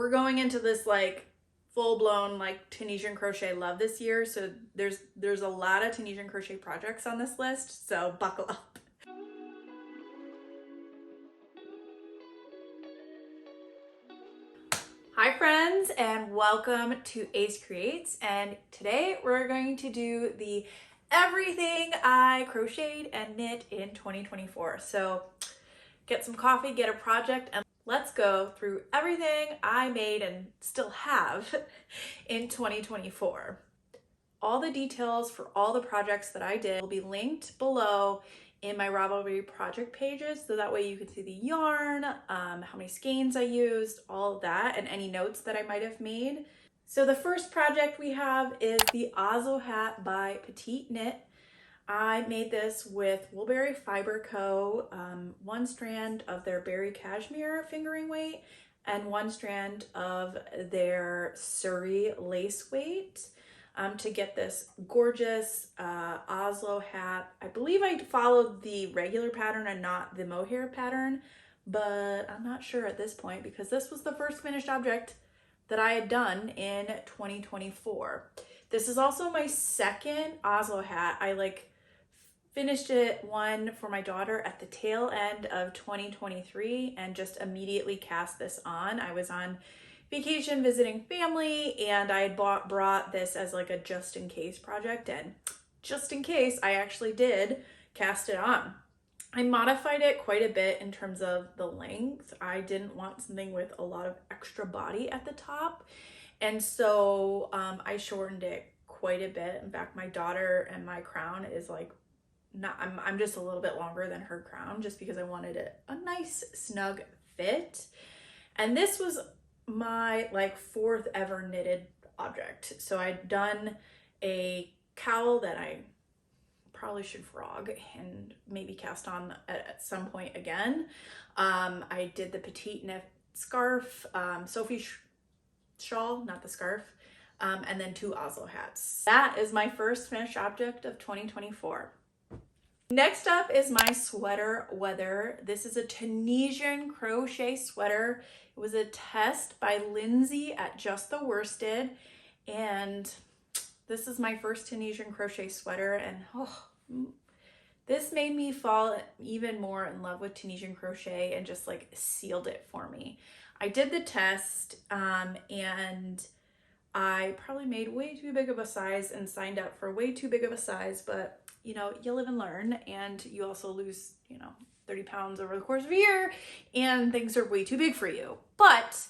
we're going into this like full-blown like Tunisian crochet love this year, so there's a lot of Tunisian crochet projects on this list, so buckle up. Hi friends, and welcome to AceKreates, and today we're going to do the everything I crocheted and knit in 2024. So get some coffee, get a project, and let's go through everything I made and still have in 2024. All the details for all the projects that I did will be linked below in my Ravelry project pages, so that way you can see the yarn, how many skeins I used, all of that, and any notes that I might have made. So the first project we have is the Azle Hat by Petite Knit. I made this with Woolberry Fiber Co., one strand of their berry cashmere fingering weight and one strand of their Surrey lace weight to get this gorgeous Azle hat. I believe I followed the regular pattern and not the mohair pattern, but I'm not sure at this point because this was the first finished object that I had done in 2024. This is also my second Azle hat. I finished one for my daughter at the tail end of 2023 and just immediately cast this on. I was on vacation visiting family and I had brought this as like a just in case project, and just in case I actually did cast it on. I modified it quite a bit in terms of the length. I didn't want something with a lot of extra body at the top, and so I shortened it quite a bit. In fact, my daughter and my crown is like I'm just a little bit longer than her crown just because I wanted a nice snug fit. And this was my fourth ever knitted object. So I'd done a cowl that I probably should frog and maybe cast on at some point again. I did the Petite Knit scarf, Sophie shawl, not the scarf, and then two Azle hats. That is my first finished object of 2024. Next up is my sweater weather. This is a Tunisian crochet sweater. It was a test by Lindsay at Just the Worsted, and this is my first Tunisian crochet sweater, and this made me fall even more in love with Tunisian crochet and just like sealed it for me. I did the test and I probably made way too big of a size and signed up for way too big of a size, but you know, you live and learn, and you also lose, 30 pounds over the course of a year, and things are way too big for you. But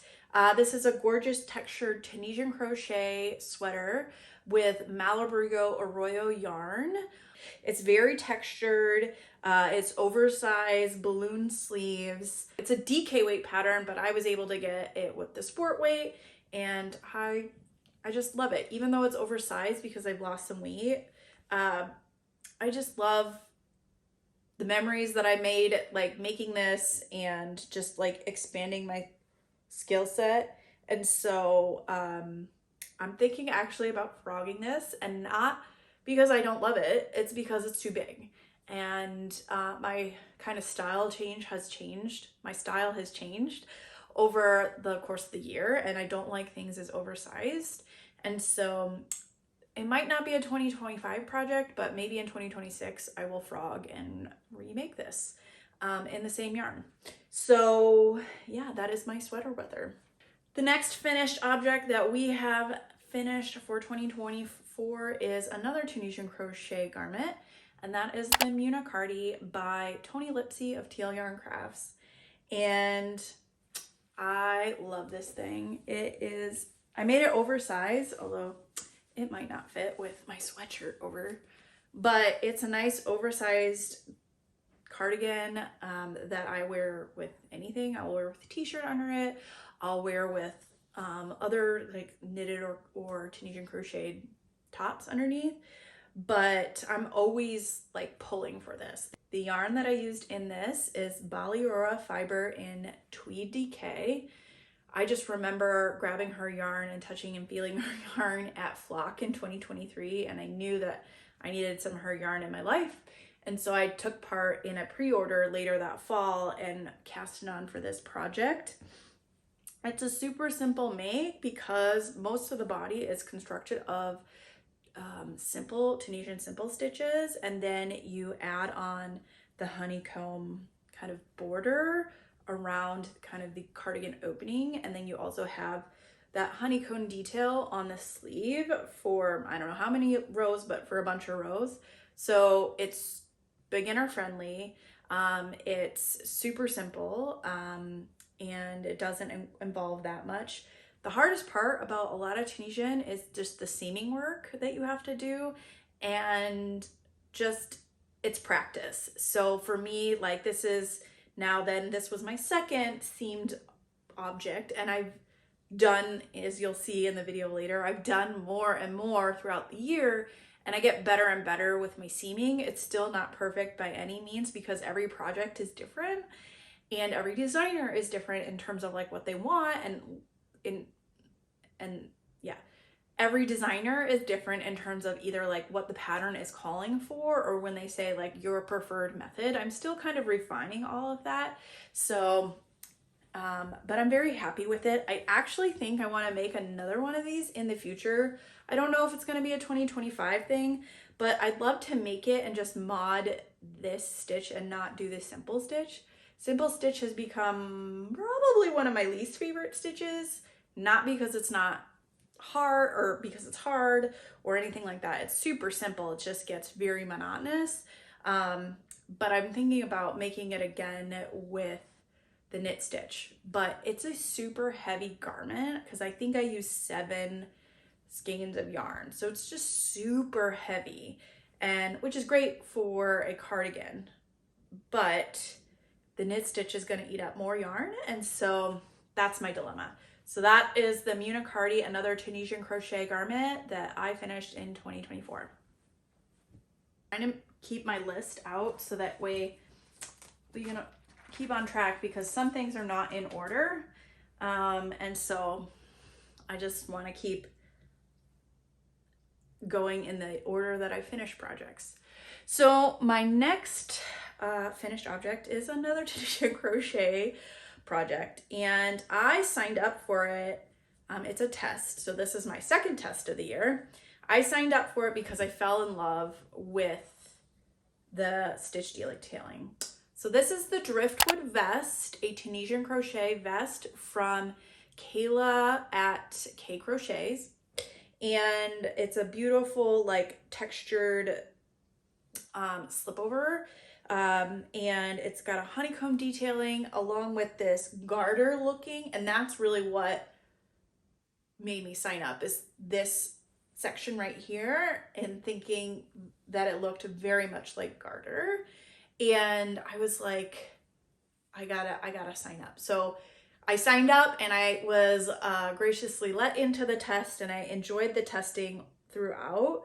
this is a gorgeous textured Tunisian crochet sweater with Malabrigo Arroyo yarn. It's very textured. It's oversized balloon sleeves. It's a DK weight pattern, but I was able to get it with the sport weight, and I just love it. Even though it's oversized because I've lost some weight, I just love the memories that I made making this and just expanding my skill set. And so I'm thinking actually about frogging this, and not because I don't love it, it's because it's too big. And my kind of style has changed. My style has changed over the course of the year, and I don't like things as oversized. And so it might not be a 2025 project, but maybe in 2026 I will frog and remake this in the same yarn. So yeah, that is my sweater weather. The next finished object that we have finished for 2024 is another Tunisian crochet garment, and that is the Muna Cardi by Tony Lipsy of Teal Yarn Crafts. And I love this thing. I made it oversized, although it might not fit with my sweatshirt over, but it's a nice oversized cardigan that I wear with anything. I'll wear with a t-shirt under it. I'll wear with other knitted or Tunisian crocheted tops underneath, but I'm always pulling for this. The yarn that I used in this is Baliora fiber in Tweed DK. I just remember grabbing her yarn and touching and feeling her yarn at Flock in 2023, and I knew that I needed some of her yarn in my life. And so I took part in a pre-order later that fall and cast it on for this project. It's a super simple make because most of the body is constructed of simple Tunisian simple stitches, and then you add on the honeycomb kind of border around kind of the cardigan opening, and then you also have that honeycomb detail on the sleeve for I don't know how many rows, but for a bunch of rows. So it's beginner friendly. It's super simple, and it doesn't involve that much. The hardest part about a lot of Tunisian is just the seaming work that you have to do, and just it's practice. So for me, like this was my second seamed object, and I've done, as you'll see in the video later, I've done more and more throughout the year, and I get better and better with my seaming. It's still not perfect by any means because every project is different and every designer is different in terms of like what they want, and yeah, every designer is different in terms of either like what the pattern is calling for or when they say like your preferred method. I'm still kind of refining all of that. So but I'm very happy with it. I actually think I want to make another one of these in the future. I don't know if it's going to be a 2025 thing, but I'd love to make it and just mod this stitch and not do the simple stitch. Simple stitch has become probably one of my least favorite stitches, not because it's not hard or because it's hard or anything like that. It's super simple. It just gets very monotonous. But I'm thinking about making it again with the knit stitch, but it's a super heavy garment because I think I used 7 skeins of yarn. So it's just super heavy, and which is great for a cardigan, but the knit stitch is going to eat up more yarn. And so that's my dilemma. So that is the Municardi, another Tunisian crochet garment that I finished in 2024. I'm trying to keep my list out so that way we can keep on track because some things are not in order. And so I just want to keep going in the order that I finish projects. So my next finished object is another Tunisian crochet project, and I signed up for it. It's a test, so this is my second test of the year. I signed up for it because I fell in love with the stitch detailing. So this is the Driftwood Vest, a Tunisian crochet vest from Kayla at AceKreates. And it's a beautiful, like, textured slipover. And it's got a honeycomb detailing along with this garter looking. And that's really what made me sign up, is this section right here, and thinking that it looked very much like garter. And I was like, I gotta sign up. So I signed up, and I was graciously let into the test, and I enjoyed the testing throughout.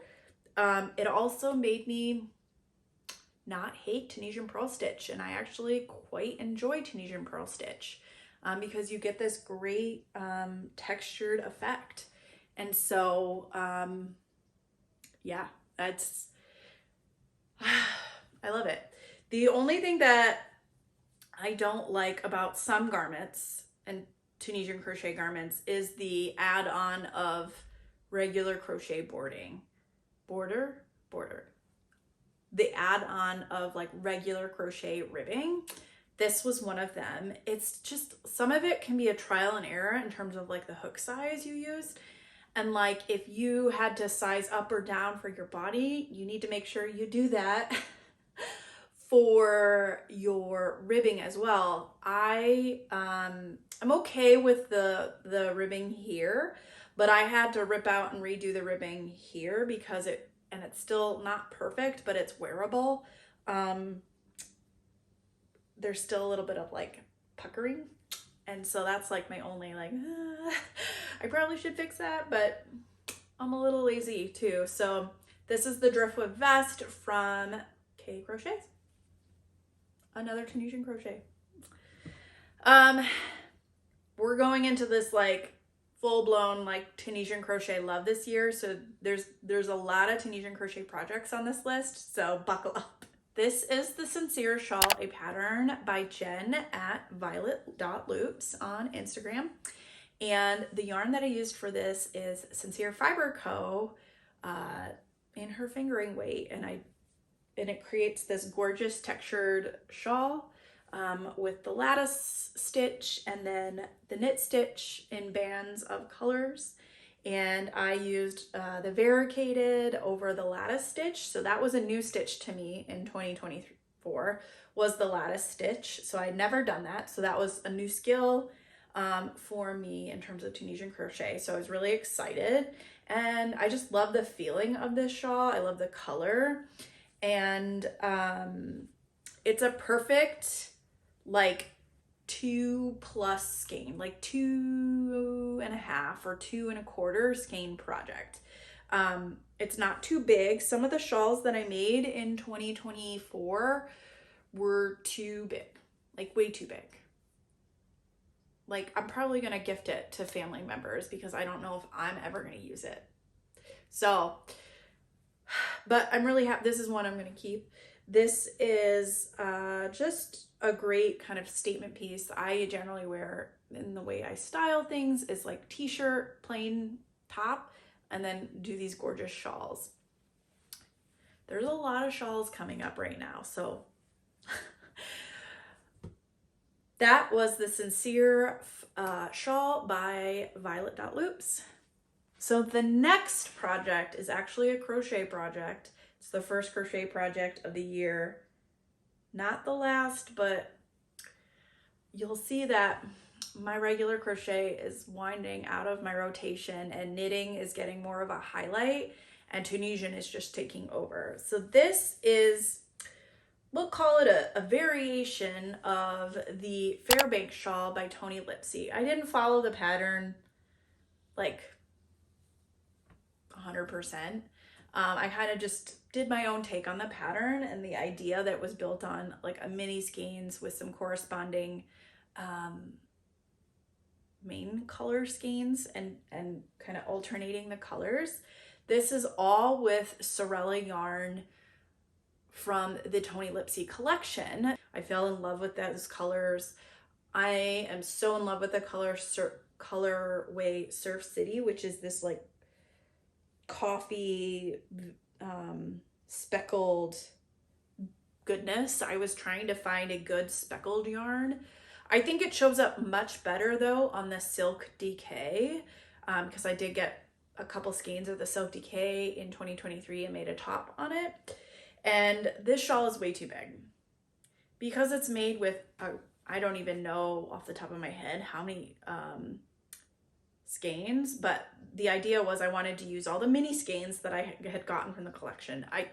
It also made me not hate Tunisian purl stitch, and I actually quite enjoy Tunisian purl stitch because you get this great textured effect. And so yeah, that's I love it. The only thing that I don't like about some garments and Tunisian crochet garments is the add-on of regular crochet border. The add-on of like regular crochet ribbing. This was one of them. It's just, some of it can be a trial and error in terms of like the hook size you use. And like if you had to size up or down for your body, you need to make sure you do that for your ribbing as well. I'm okay with the ribbing here, but I had to rip out and redo the ribbing here because it's still not perfect, but it's wearable. There's still a little bit of like puckering, and so that's like my only like I probably should fix that, but I'm a little lazy too. So this is the Driftwood Vest from AceKreates, another Tunisian crochet. We're going into this like full-blown like Tunisian crochet love this year, so there's a lot of Tunisian crochet projects on this list, so buckle up. This is the Sincere Shawl, a pattern by Jen at violet.loops on Instagram. And the yarn that I used for this is Sincere Fiber Co. In her fingering weight, and it creates this gorgeous textured shawl with the lattice stitch and then the knit stitch in bands of colors. And I used the variegated over the lattice stitch. So that was a new stitch to me in 2024, was the lattice stitch. So I'd never done that. So that was a new skill for me in terms of Tunisian crochet. So I was really excited. And I just love the feeling of this shawl. I love the color. And it's a perfect like 2+ skein, like 2.5 or 2.25 skein project. It's not too big. Some of the shawls that I made in 2024 were too big, like way too big. Like I'm probably gonna gift it to family members because I don't know if I'm ever gonna use it. So, but I'm really happy. This is one I'm gonna keep. This is just a great kind of statement piece. I generally wear, in the way I style things, is like t-shirt, plain top, and then do these gorgeous shawls. There's a lot of shawls coming up right now, so that was the Sincere shawl by Violet.Loops. So the next project is actually a crochet project. It's the first crochet project of the year. Not the last, but you'll see that my regular crochet is winding out of my rotation and knitting is getting more of a highlight and Tunisian is just taking over. So this is, we'll call it a variation of the Fairbank Shaw by Toni Lipsey. I didn't follow the pattern like 100%. I kind of just did my own take on the pattern and the idea that was built on like a mini skeins with some corresponding main color skeins and kind of alternating the colors. This is all with Sorella yarn from the Toni Lipsey collection. I fell in love with those colors. I am so in love with the colorway Surf City, which is this like coffee speckled goodness. I was trying to find a good speckled yarn. I think it shows up much better though on the Silk Decay because I did get a couple skeins of the Silk Decay in 2023 and made a top on it. And this shawl is way too big because it's made with I don't even know off the top of my head how many skeins, but the idea was I wanted to use all the mini skeins that I had gotten from the collection. I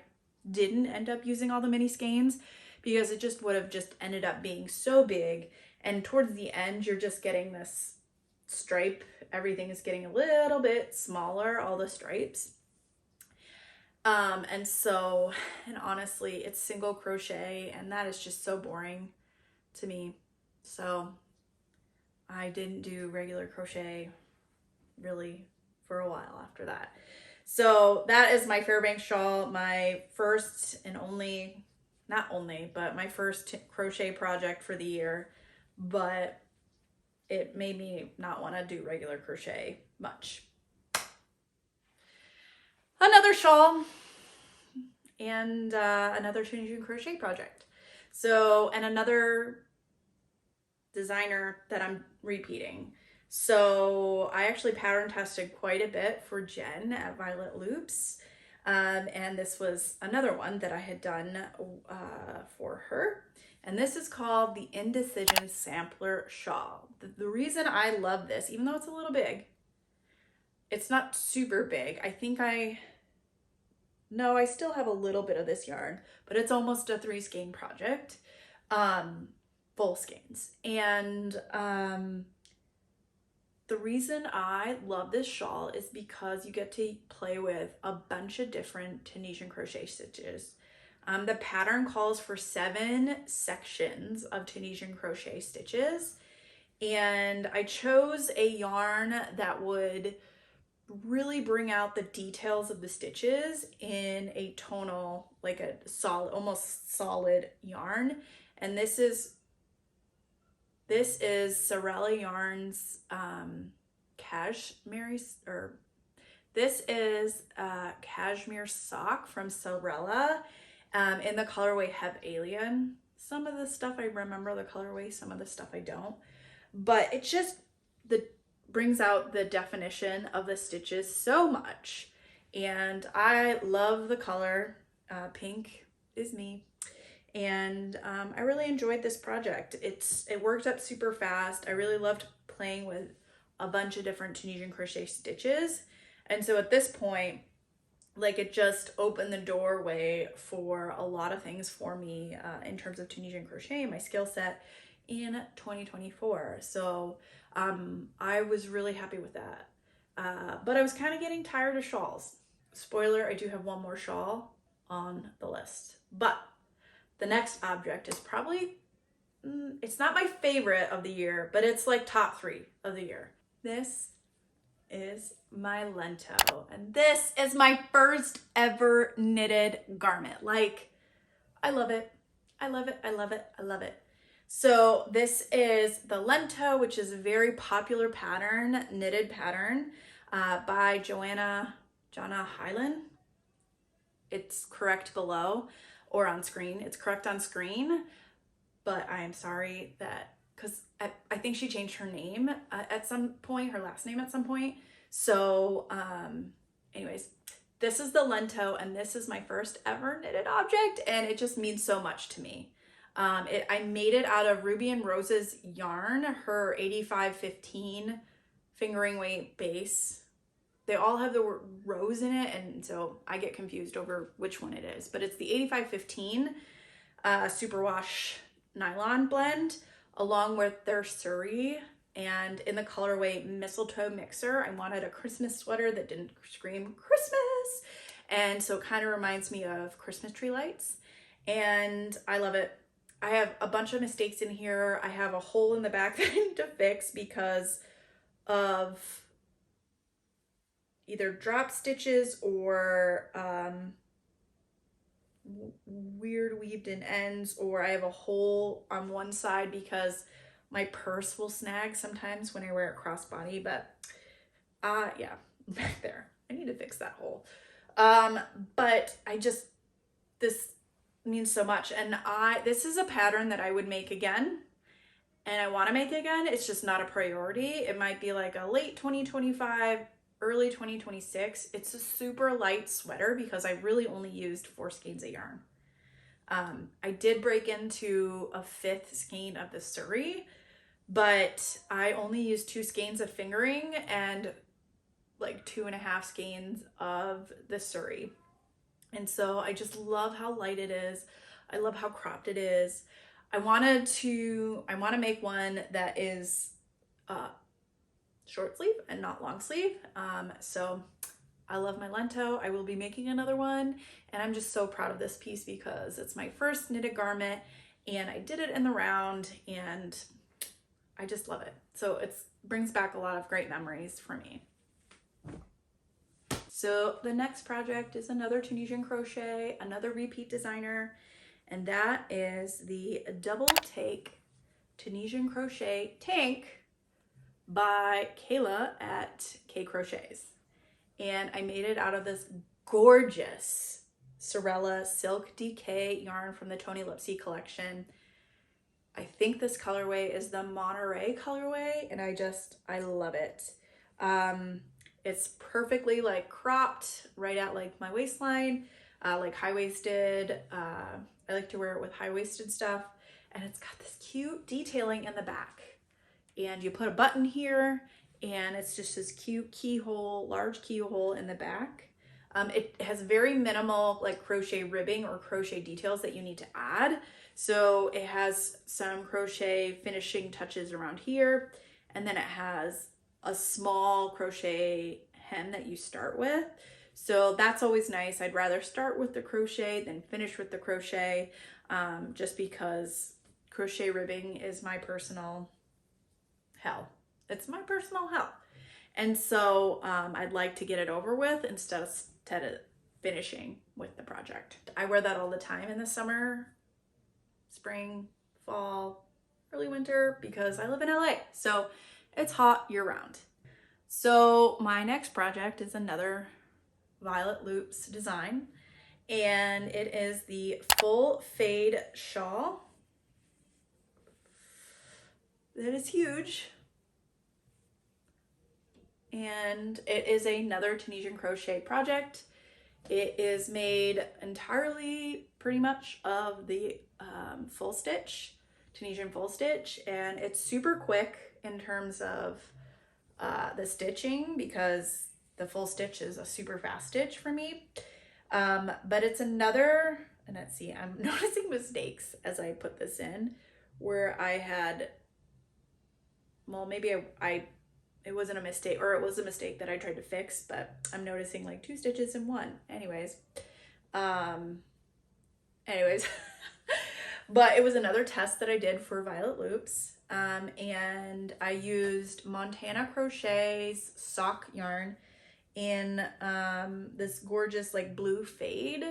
didn't end up using all the mini skeins because it just would have just ended up being so big, and towards the end you're just getting this stripe. Everything is getting a little bit smaller, all the stripes. And honestly, it's single crochet and that is just so boring to me. So I didn't do regular crochet really for a while after that. So that is my Fairbank shawl, my first and only, not only, but my first crochet project for the year. But it made me not want to do regular crochet much. Another shawl and another Tunisian crochet project. So, and another designer that I'm repeating. So I actually pattern tested quite a bit for Jen at Violet.Loops. And this was another one that I had done for her. And this is called the Indecision Sampler shawl. The reason I love this, even though it's a little big, it's not super big. I think I still have a little bit of this yarn, but it's almost a 3 skein project, full skeins. And the reason I love this shawl is because you get to play with a bunch of different Tunisian crochet stitches. The pattern calls for 7 sections of Tunisian crochet stitches, and I chose a yarn that would really bring out the details of the stitches in a tonal, like a solid, almost solid yarn. And this is Sorella Yarn's cashmere, or this is a cashmere sock from Sorella in the colorway Heb Alien. Some of the stuff I remember the colorway, some of the stuff I don't. But it just brings out the definition of the stitches so much. And I love the color. Pink is me. And I really enjoyed this project. It worked up super fast. I really loved playing with a bunch of different Tunisian crochet stitches. And so at this point, like, it just opened the doorway for a lot of things for me in terms of Tunisian crochet, my skill set in 2024. So I was really happy with that. But I was kind of getting tired of shawls. Spoiler, I do have one more shawl on the list. But the next object is probably, it's not my favorite of the year, but it's like top 3 of the year. This is my Lento, and this is my first ever knitted garment. Like, I love it. I love it. I love it. I love it. So this is the Lento, which is a very popular pattern, knitted pattern by Jonna Hyland. It's correct below or on screen. It's correct on screen, but I am sorry that, because I think she changed her name at some point, her last name at some point. So anyways, this is the Lento, and this is my first ever knitted object, and it just means so much to me. I made it out of Ruby and Rose's yarn, her 8515 fingering weight base. They all have the word rose in it, and so I get confused over which one it is, but it's the 8515 superwash nylon blend along with their Suri, and in the colorway Mistletoe Mixer. I wanted a Christmas sweater that didn't scream Christmas, and so it kind of reminds me of Christmas tree lights, and I love it. I have a bunch of mistakes in here. I have a hole in the back that I need to fix because of either drop stitches or weird weaved in ends, or I have a hole on one side because my purse will snag sometimes when I wear it crossbody. But yeah, back there, I need to fix that hole. But this means so much, and this is a pattern that I would make again, and I want to make again. It's just not a priority. It might be like a late 2025, early 2026. It's a super light sweater because I really only used 4 skeins of yarn. I did break into a 5th skein of the Suri, but I only used 2 skeins of fingering and like 2.5 skeins of the Suri. And so I just love how light it is. I love how cropped it is. I want to make one that is short sleeve and not long sleeve. So I love my Lento. I will be making another one, and I'm just so proud of this piece because it's my first knitted garment, and I did it in the round, and I just love it. So it brings back a lot of great memories for me. So the next project is another Tunisian crochet, another repeat designer, and that is the Double Take Tunisian Crochet Tank by Kayla at AceKreates. And I made it out of this gorgeous Sorella Silk DK yarn from the Tony Lipsy collection. I think this colorway is the Monterey colorway, and I love it. It's perfectly like cropped right at like my waistline, like high-waisted. I like to wear it with high-waisted stuff, and it's got this cute detailing in the back. And you put a button here, and it's just this cute keyhole, large keyhole in the back. It has very minimal like crochet ribbing or crochet details that you need to add. So it has some crochet finishing touches around here, and then it has a small crochet hem that you start with. So that's always nice. I'd rather start with the crochet than finish with the crochet, just because crochet ribbing is my personal hell. It's my personal hell. And so I'd like to get it over with instead of finishing with the project. I wear that all the time in the summer, spring, fall, early winter, because I live in LA. So it's hot year round. So my next project is another Violet Loops design, and it is the full fade shawl. That is huge. And it is another Tunisian crochet project. It is made entirely pretty much of the full stitch, Tunisian full stitch, and it's super quick in terms of the stitching because the full stitch is a super fast stitch for me. But it's another, and let's see, I'm noticing mistakes as I put this in where I had, well, maybe it wasn't a mistake, or it was a mistake that I tried to fix, but I'm noticing like 2 stitches in one. Anyways, but it was another test that I did for Violet Loops. And I used Montana Crochet's sock yarn in this gorgeous like blue fade.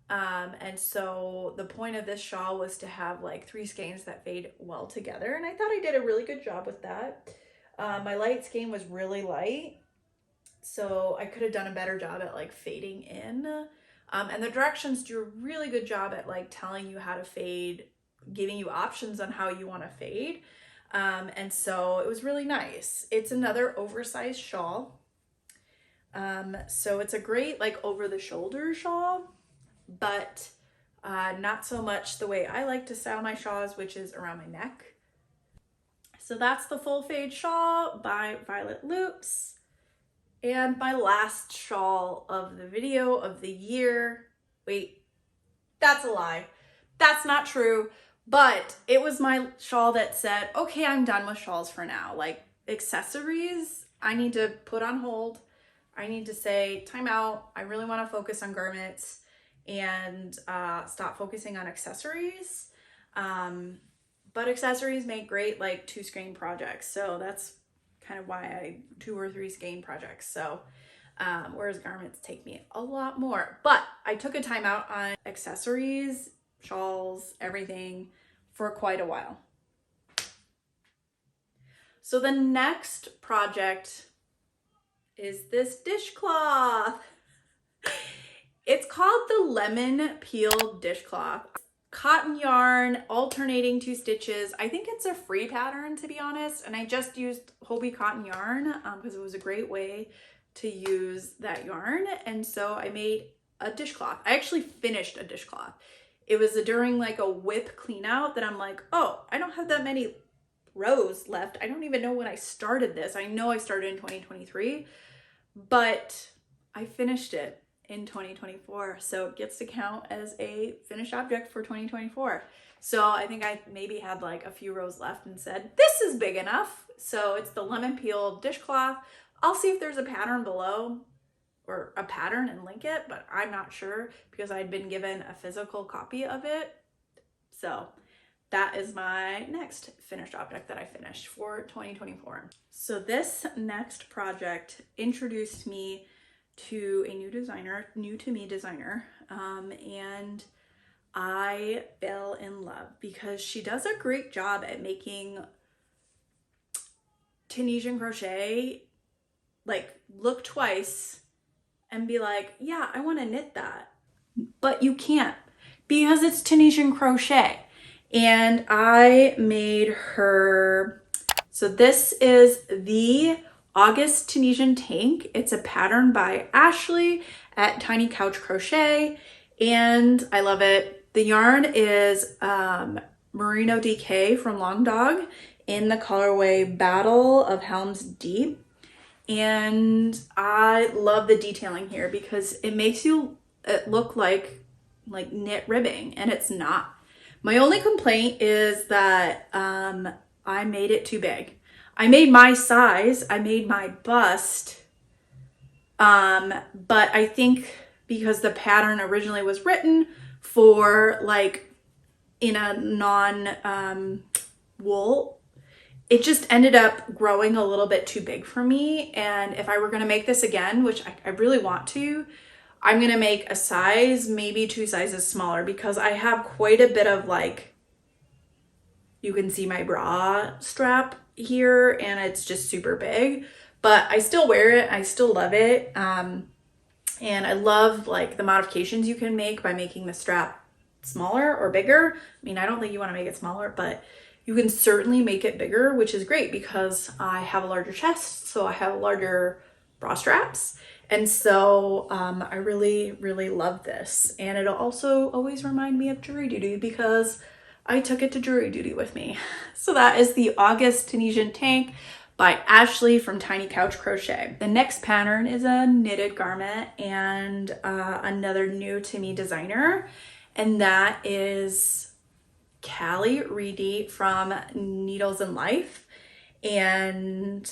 And so the point of this shawl was to have like 3 skeins that fade well together. And I thought I did a really good job with that. My light skein was really light, so I could have done a better job at like fading in. And the directions do a really good job at like telling you how to fade, giving you options on how you want to fade. And so it was really nice. It's another oversized shawl. So it's a great like over the shoulder shawl, but not so much the way I like to style my shawls, which is around my neck. So that's the full fade shawl by Violet Loops. And my last shawl of the video of the year. Wait, that's a lie. That's not true. But it was my shawl that said, okay, I'm done with shawls for now. Like accessories, I need to put on hold. I need to say time out. I really want to focus on garments and stop focusing on accessories. But accessories make great like 2 skein projects. So that's kind of why I 2 or 3 skein projects. So whereas garments take me a lot more. But I took a timeout on accessories, shawls, everything for quite a while. So the next project is this dishcloth. It's called the Lemon Peel Dishcloth. Cotton yarn, alternating 2 stitches. I think it's a free pattern, to be honest, and I just used Hobie cotton yarn because it was a great way to use that yarn. And so I made a dishcloth. I actually finished a dishcloth. It was during like a whip clean out that I'm like, oh, I don't have that many rows left. I don't even know when I started this. I know I started in 2023, but I finished it in 2024, so it gets to count as a finished object for 2024. So I think I maybe had like a few rows left and said, this is big enough. So it's the Lemon Peel Dishcloth. I'll see if there's a pattern below or a pattern and link it, but I'm not sure because I'd been given a physical copy of it. So that is my next finished object that I finished for 2024. So this next project introduced me to a new to me designer, and I fell in love because she does a great job at making Tunisian crochet like look twice and be like, yeah, I want to knit that, but you can't because it's Tunisian crochet. And I made her, so this is the August Tunisian Tank. It's a pattern by Ashley at Tiny Couch Crochet, and I love it. The yarn is Merino DK from Long Dog in the colorway Battle of Helm's Deep. And I love the detailing here because it makes it look like knit ribbing, and it's not. My only complaint is that I made it too big. I made my size, I made my bust, but I think because the pattern originally was written for like in a non-wool, it just ended up growing a little bit too big for me. And if I were gonna make this again, which I really want to, I'm gonna make a size, maybe 2 sizes smaller, because I have quite a bit of like, you can see my bra strap here and it's just super big, but I still wear it. I still love it. And I love like the modifications you can make by making the strap smaller or bigger. I mean, I don't think you want to make it smaller, but you can certainly make it bigger, which is great because I have a larger chest, so I have larger bra straps. And so I really, really love this. And it'll also always remind me of jury duty because I took it to jury duty with me. So that is the August Tunisian Tank by Ashley from Tiny Couch Crochet. The next pattern is a knitted garment and another new to me designer, and that is Callie Reedy from Needles and Life. And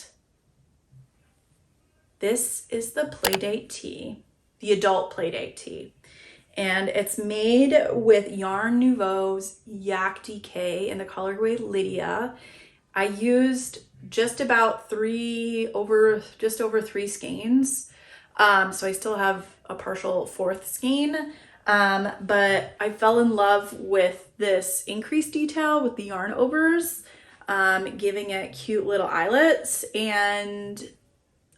this is the Playdate tee, the adult Playdate tee. And it's made with Yarn Nouveau's Yak DK in the colorway Lydia. I used just over 3 skeins. So I still have a partial 4th skein. But I fell in love with this increased detail with the yarn overs, giving it cute little eyelets, and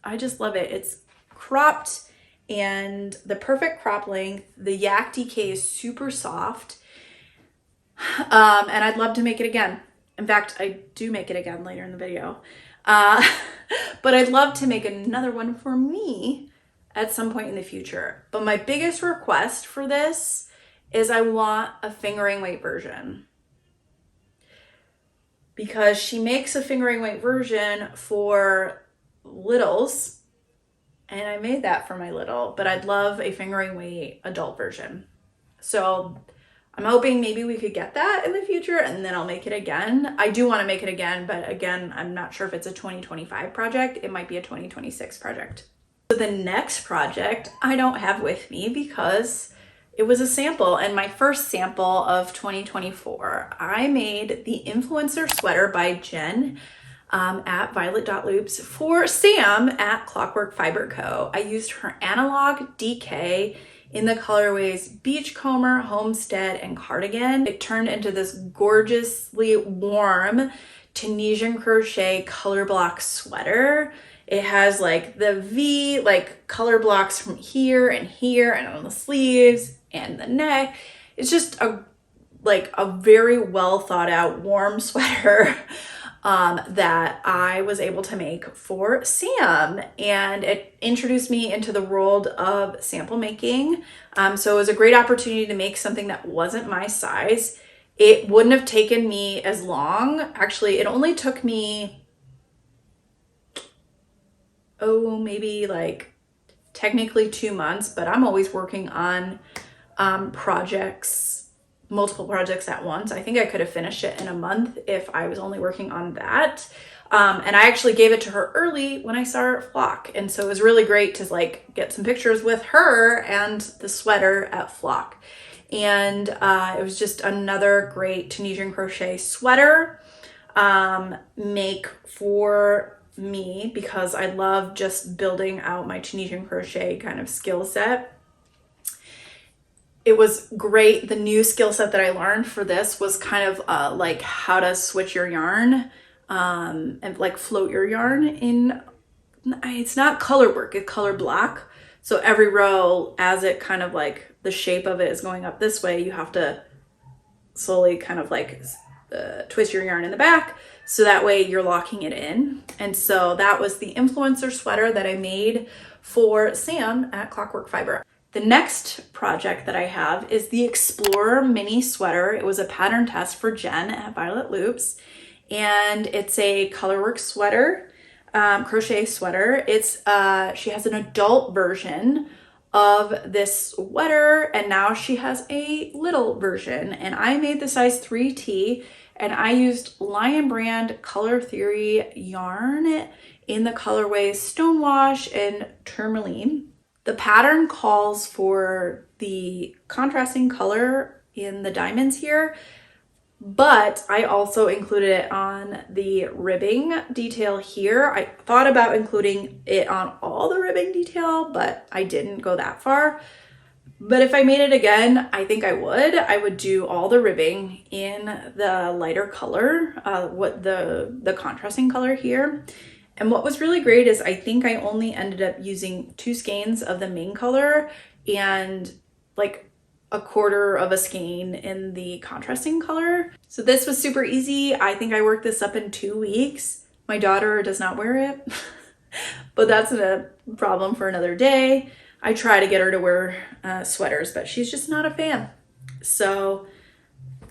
I just love it. It's cropped and the perfect crop length. The Yak DK is super soft, and I'd love to make it again. In fact, I do make it again later in the video, but I'd love to make another one for me at some point in the future. But my biggest request for this is I want a fingering weight version, because she makes a fingering weight version for littles, and I made that for my little, but I'd love a fingering weight adult version. So I'm hoping maybe we could get that in the future, and then I'll make it again. I do want to make it again, but again, I'm not sure if it's a 2025 project. It might be a 2026 project. So the next project I don't have with me because it was a sample, and my first sample of 2024. I made the Influencer Sweater by Jen at Violet.Loops for Sam at Clockwork Fiber Co. I used her analog DK in the colorways Beachcomber, Homestead, and Cardigan. It turned into this gorgeously warm Tunisian crochet color block sweater. It has like the V like color blocks from here and on the sleeves and the neck. It's just a very well thought out warm sweater that I was able to make for Sam, and it introduced me into the world of sample making. So it was a great opportunity to make something that wasn't my size. It wouldn't have taken me as long. Actually, it only took me maybe like technically 2 months, but I'm always working on multiple projects at once. I think I could have finished it in a month if I was only working on that. And I actually gave it to her early when I saw her at Flock. And so it was really great to like get some pictures with her and the sweater at Flock. And it was just another great Tunisian crochet sweater make for me, because I love just building out my Tunisian crochet kind of skill set. It was great. The new skill set that I learned for this was kind of like how to switch your yarn and like float your yarn in. It's not color work, it's color block. So every row, as it kind of like the shape of it is going up this way, you have to slowly kind of like twist your yarn in the back, so that way you're locking it in. And so that was the Influencer Sweater that I made for Sam at Clockwork Fiber. The next project that I have is the Explorer Mini Sweater. It was a pattern test for Jen at Violet Loops, and it's a colorwork sweater, crochet sweater. It's she has an adult version of this sweater, and now she has a little version, and I made the size 3T, and I used Lion Brand Color Theory yarn in the colorways Stonewash and Tourmaline. The pattern calls for the contrasting color in the diamonds here, but I also included it on the ribbing detail here. I thought about including it on all the ribbing detail, but I didn't go that far. But if I made it again, I think I would do all the ribbing in the lighter color, what the contrasting color here. And what was really great is I think I only ended up using 2 skeins of the main color and like a quarter of a skein in the contrasting color. So this was super easy. I think I worked this up in 2 weeks. My daughter does not wear it, but that's a problem for another day. I try to get her to wear sweaters, but she's just not a fan. So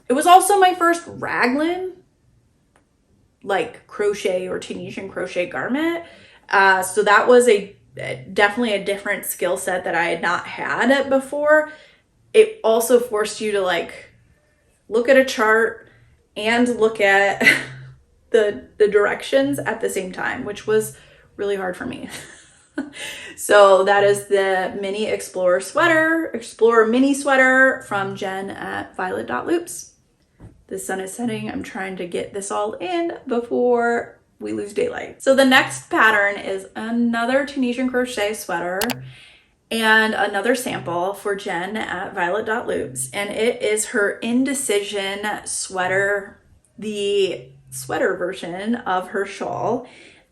it was also my first raglan, like crochet or Tunisian crochet garment. So that was definitely a different skill set that I had not had before. It also forced you to like look at a chart and look at the directions at the same time, which was really hard for me. So that is the mini Explorer mini sweater from Jen at Violet.Loops. The sun is setting. I'm trying to get this all in before we lose daylight. So the next pattern is another Tunisian crochet sweater and another sample for Jen at Violet.Loops. And it is her Indecision Sweater, the sweater version of her shawl.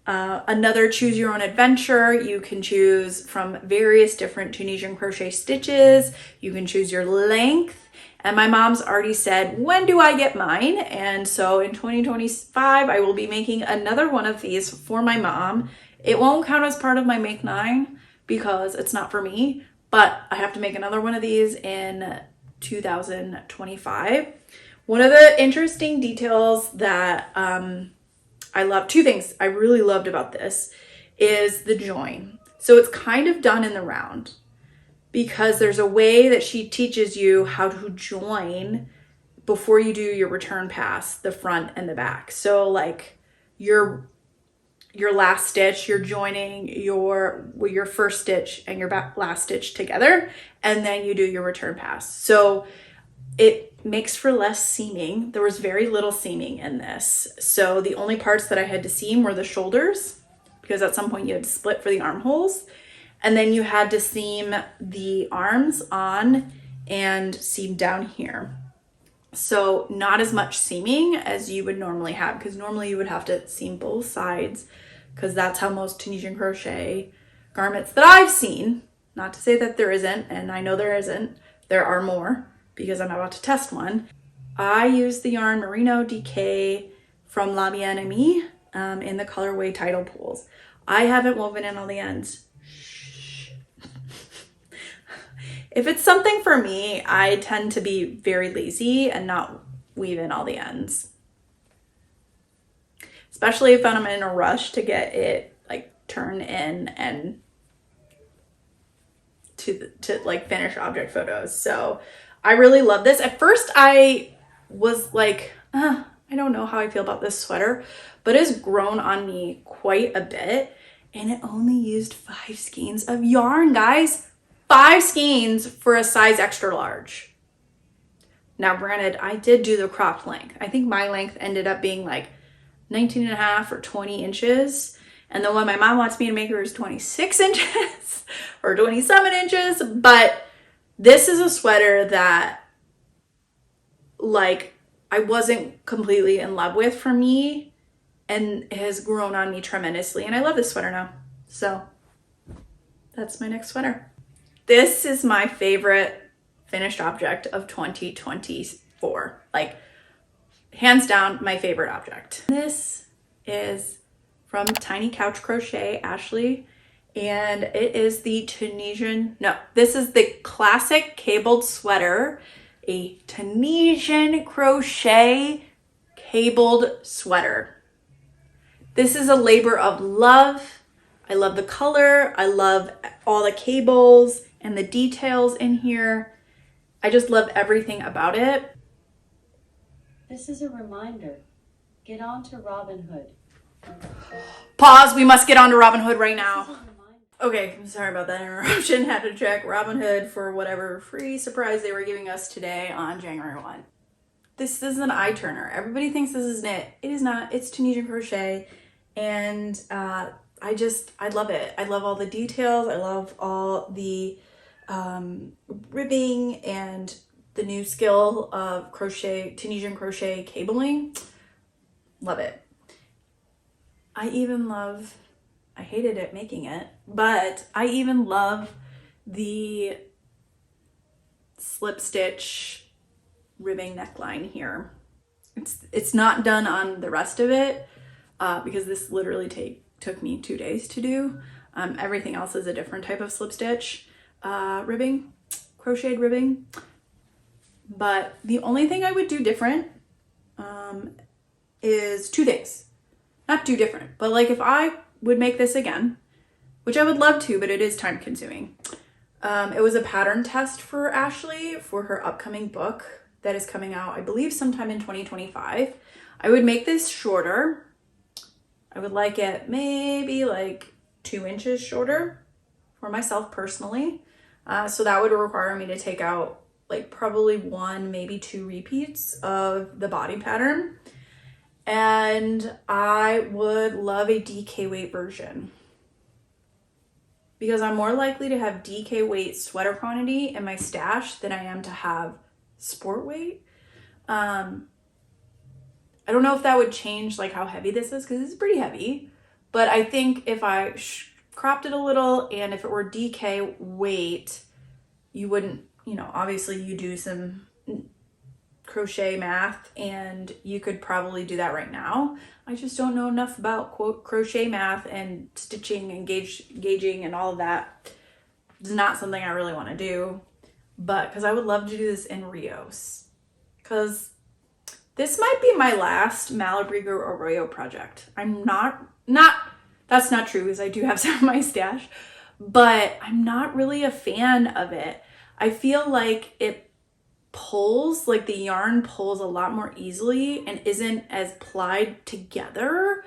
Another choose your own adventure. You can choose from various different Tunisian crochet stitches. You can choose your length. And my mom's already said, when do I get mine? And so in 2025, I will be making another one of these for my mom. It won't count as part of my Make 9 because it's not for me, but I have to make another one of these in 2025. One of the interesting details that I love, 2 things I really loved about this is the join. So it's kind of done in the round, because there's a way that she teaches you how to join before you do your return pass, the front and the back. So like your last stitch, you're joining your first stitch and your last stitch together, and then you do your return pass. So it makes for less seaming. There was very little seaming in this. So the only parts that I had to seam were the shoulders, because at some point you had to split for the armholes. And then you had to seam the arms on and seam down here. So not as much seaming as you would normally have, because normally you would have to seam both sides, because that's how most Tunisian crochet garments that I've seen, not to say that there isn't, and I know there isn't, there are more, because I'm about to test one. I use the yarn Merino DK from La Bien-Aimée in the colorway Tidal Pools. I haven't woven in all the ends. If it's something for me, I tend to be very lazy and not weave in all the ends. Especially if I'm in a rush to get it like turned in and to like finish object photos. So I really love this. At first I was like, I don't know how I feel about this sweater, but it's grown on me quite a bit, and it only used 5 skeins of yarn, guys. 5 skeins for a size extra large. Now, granted, I did do the cropped length. I think my length ended up being like 19.5 or 20 inches. And the one my mom wants me to make her is 26 inches or 27 inches. But this is a sweater that like I wasn't completely in love with for me, and it has grown on me tremendously. And I love this sweater now. So that's my next sweater. This is my favorite finished object of 2024. Like, hands down, my favorite object. This is from Tiny Couch Crochet, Ashley, and it is the this is the classic cabled sweater, a Tunisian crochet cabled sweater. This is a labor of love. I love the color. I love all the cables and the details in here. I just love everything about it. This is a reminder. Get on to Robinhood. Pause, we must get on to Robinhood right now. Okay, I'm sorry about that interruption. Had to check Robinhood for whatever free surprise they were giving us today on January 1. This is an eye turner. Everybody thinks this is knit. It is not. It's Tunisian crochet. And I love it. I love all the details. I love all the ribbing and the new skill of Tunisian crochet cabling. Love it. I even love I hated it making it, but I even love the slip stitch ribbing neckline here. It's not done on the rest of it because this literally took me 2 days to do. Everything else is a different type of slip stitch ribbing, crocheted ribbing. But the only thing I would do different is 2 things. Not do different, but like if I would make this again, which I would love to, but it is time consuming. It was a pattern test for Ashley for her upcoming book that is coming out, I believe, sometime in 2025. I would make this shorter. I would like it maybe like 2 inches shorter for myself personally. So that would require me to take out like probably 1, maybe 2 repeats of the body pattern. And I would love a DK weight version because I'm more likely to have DK weight sweater quantity in my stash than I am to have sport weight. I don't know if that would change like how heavy this is because it's pretty heavy, but I think if I cropped it a little and if it were DK weight, you wouldn't, you know, obviously you do some crochet math and you could probably do that right now. I just don't know enough about quote crochet math and stitching and gauging and all of that. It's not something I really want to do, but because I would love to do this in Rios, because this might be my last Malabrigo Arroyo project. I'm not that's not true because I do have some of my stash, but I'm not really a fan of it. I feel like it pulls, like the yarn pulls a lot more easily and isn't as plied together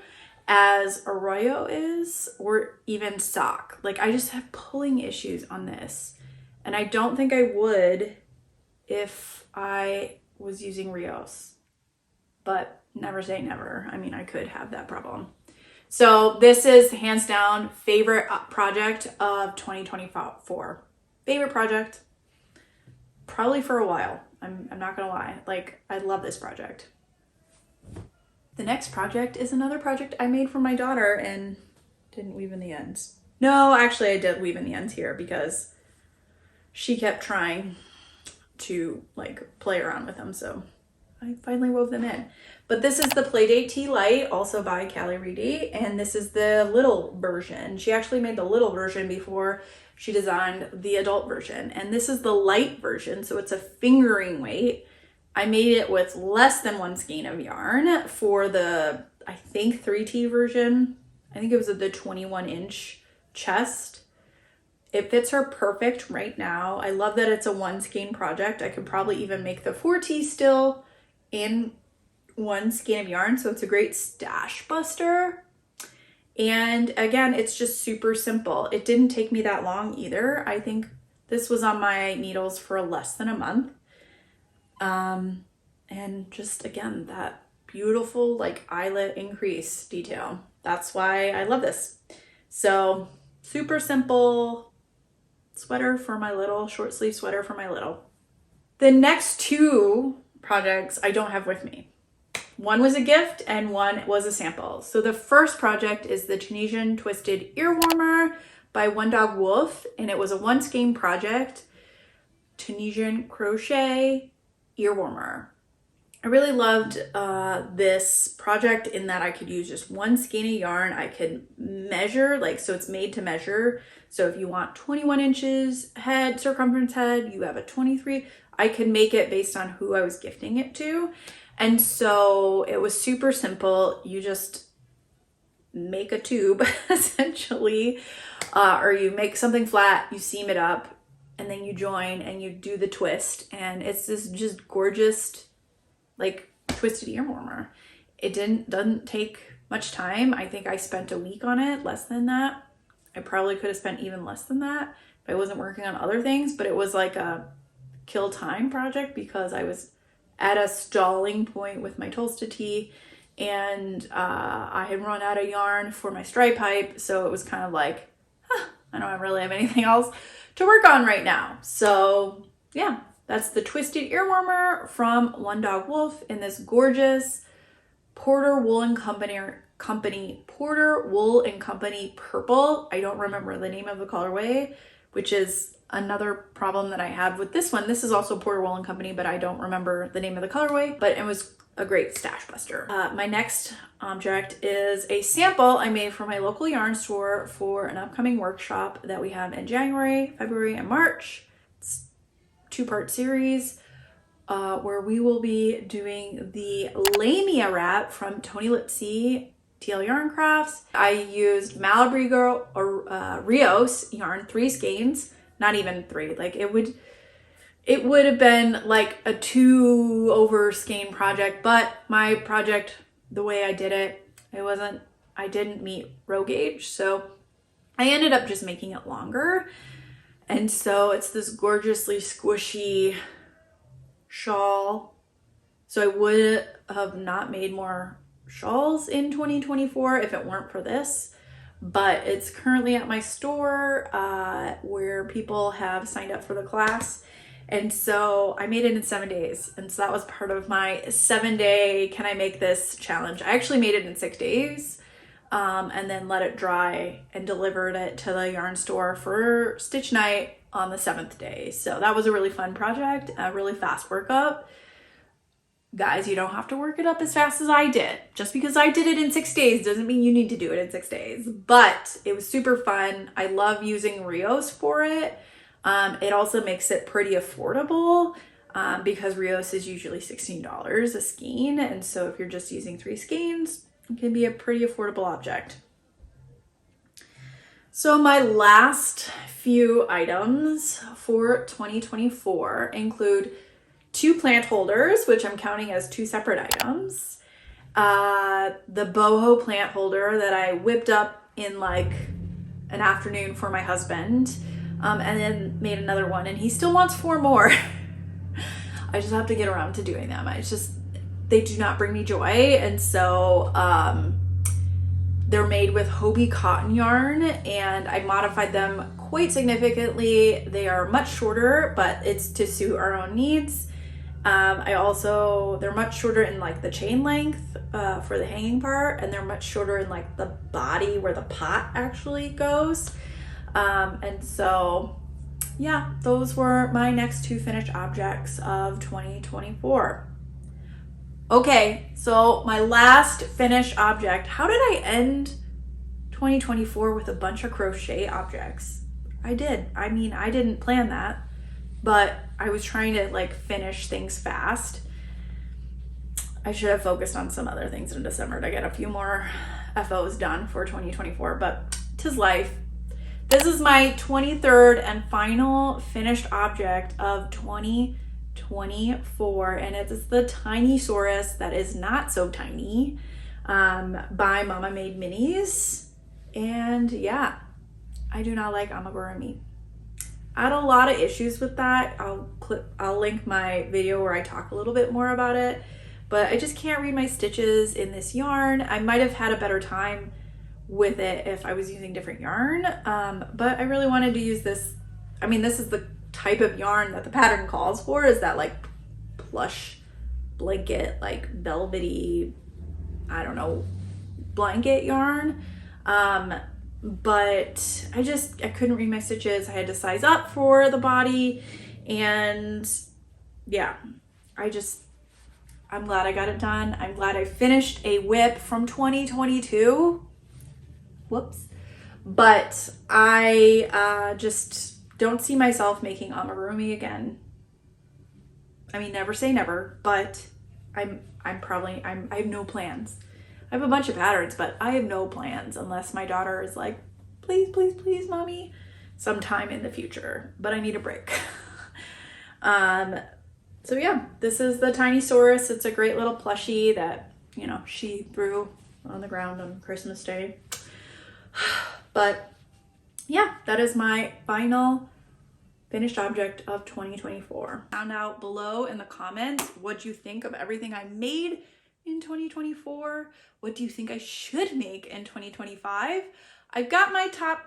as Arroyo is, or even sock. Like I just have pulling issues on this, and I don't think I would if I was using Rios, but never say never. I mean, I could have that problem. So this is hands down favorite project of 2024. Favorite project probably for a while. I'm not gonna lie. Like, I love this project. The next project is another project I made for my daughter and didn't weave in the ends. No, actually I did weave in the ends here because she kept trying to like play around with them, so I finally wove them in. But this is the Playdate Tea Light, also by Callie Reedy, and this is the little version. She actually made the little version before she designed the adult version, and this is the light version, so it's a fingering weight. I made it with less than 1 skein of yarn for the, I think, 3T version. I think it was the 21-inch chest. It fits her perfect right now. I love that it's a 1 skein project. I could probably even make the 4T still in 1 skein of yarn, so it's a great stash buster. And again, it's just super simple. It didn't take me that long either. I think this was on my needles for less than a month. And just again, that beautiful like eyelet increase detail. That's why I love this. So super simple sweater for my little, short sleeve sweater for my little. The next 2 projects I don't have with me. One was a gift and one was a sample. So the first project is the Tunisian Twisted Ear Warmer by One Dog Wolf, and it was a 1 skein project, Tunisian Crochet Ear Warmer. I really loved this project in that I could use just 1 skein of yarn. I could measure, like, so it's made to measure. So if you want 21 inches head, circumference head, you have a 23. I could make it based on who I was gifting it to. And so it was super simple. You just make a tube essentially, or you make something flat, you seam it up, and then you join and you do the twist. And it's this just gorgeous, like, twisted ear warmer. It doesn't take much time. I think I spent a week on it, less than that. I probably could have spent even less than that if I wasn't working on other things, but it was like a kill time project because I was at a stalling point with my Tulsta tea, and I had run out of yarn for my stripe pipe, so it was kind of like, I don't really have anything else to work on right now. So yeah, that's the Twisted Ear Warmer from One Dog Wolf in this gorgeous Porter Woolen Company Porter Wool and Company Purple. I don't remember the name of the colorway, which is another problem that I had with this one. This is also Porter Wool and Company, but I don't remember the name of the colorway, but it was a great stash buster. My next object is a sample I made for my local yarn store for an upcoming workshop that we have in January, February, and March. It's a two-part series where we will be doing the Layia Wrap from Tony Lipsy TL Yarn Crafts. I used Malibu Girl or Rios yarn, 3 skeins, not even 3. Like it would have been like a 2 over skein project, but my project, the way I did it, I didn't meet row gauge, so I ended up just making it longer. And so it's this gorgeously squishy shawl. So I would have not made more shawls in 2024 if it weren't for this, but it's currently at my store where people have signed up for the class. And so I made it in 7 days. And so that was part of my 7-day can I make this challenge. I actually made it in 6 days and then let it dry and delivered it to the yarn store for stitch night on the 7th day. So that was a really fun project, a really fast work up. Guys, you don't have to work it up as fast as I did. Just because I did it in 6 days doesn't mean you need to do it in 6 days. But it was super fun. I love using Rios for it. It also makes it pretty affordable because Rios is usually $16 a skein. And so if you're just using 3 skeins, it can be a pretty affordable object. So my last few items for 2024 include 2 plant holders, which I'm counting as 2 separate items. The Boho plant holder that I whipped up in like an afternoon for my husband, and then made another one, and he still wants 4 more. I just have to get around to doing them. They do not bring me joy, and so they're made with Hobie cotton yarn, and I modified them quite significantly. They are much shorter, but it's to suit our own needs. They're much shorter in like the chain length for the hanging part, and they're much shorter in like the body where the pot actually goes. And so yeah, those were my next 2 finished objects of 2024. Okay, so my last finished object. How did I end 2024 with a bunch of crochet objects? I did. I mean, I didn't plan that, but I was trying to like finish things fast. I should have focused on some other things in December to get a few more FOs done for 2024, but 'tis life. This is my 23rd and final finished object of 2024, and it's the tiny Sorus that is not so tiny by Mama Made Minis. And yeah, I do not like amigurumi. I had a lot of issues with that. I'll link my video where I talk a little bit more about it, but I just can't read my stitches in this yarn. I might have had a better time with it if I was using different yarn, but I really wanted to use this. I mean, this is the type of yarn that the pattern calls for, is that like plush blanket, like velvety, I don't know, blanket yarn. But I couldn't read my stitches. I had to size up for the body, and yeah, I'm glad I got it done. I'm glad I finished a whip from 2022. Whoops. But I just don't see myself making amigurumi again. I mean, never say never, but I have no plans. I have a bunch of patterns, but I have no plans unless my daughter is like, please, please, please, mommy, sometime in the future, but I need a break. So yeah, this is the tiny Sorus. It's a great little plushie that, you know, she threw on the ground on Christmas Day. But yeah, that is my final finished object of 2024. Found out below in the comments what you think of everything I made in 2024. What do you think I should make in 2025? I've got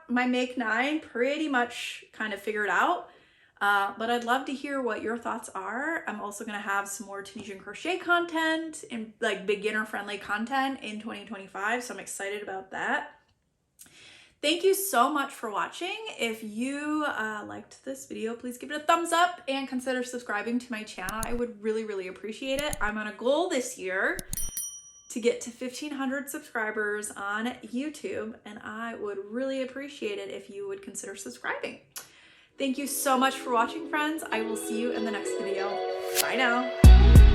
my make 9 pretty much kind of figured out. But I'd love to hear what your thoughts are. I'm also gonna have some more Tunisian crochet content and like beginner friendly content in 2025. So I'm excited about that. Thank you so much for watching. If you liked this video, please give it a thumbs up and consider subscribing to my channel. I would really, really appreciate it. I'm on a goal this year to get to 1,500 subscribers on YouTube, and I would really appreciate it if you would consider subscribing. Thank you so much for watching, friends. I will see you in the next video. Bye now.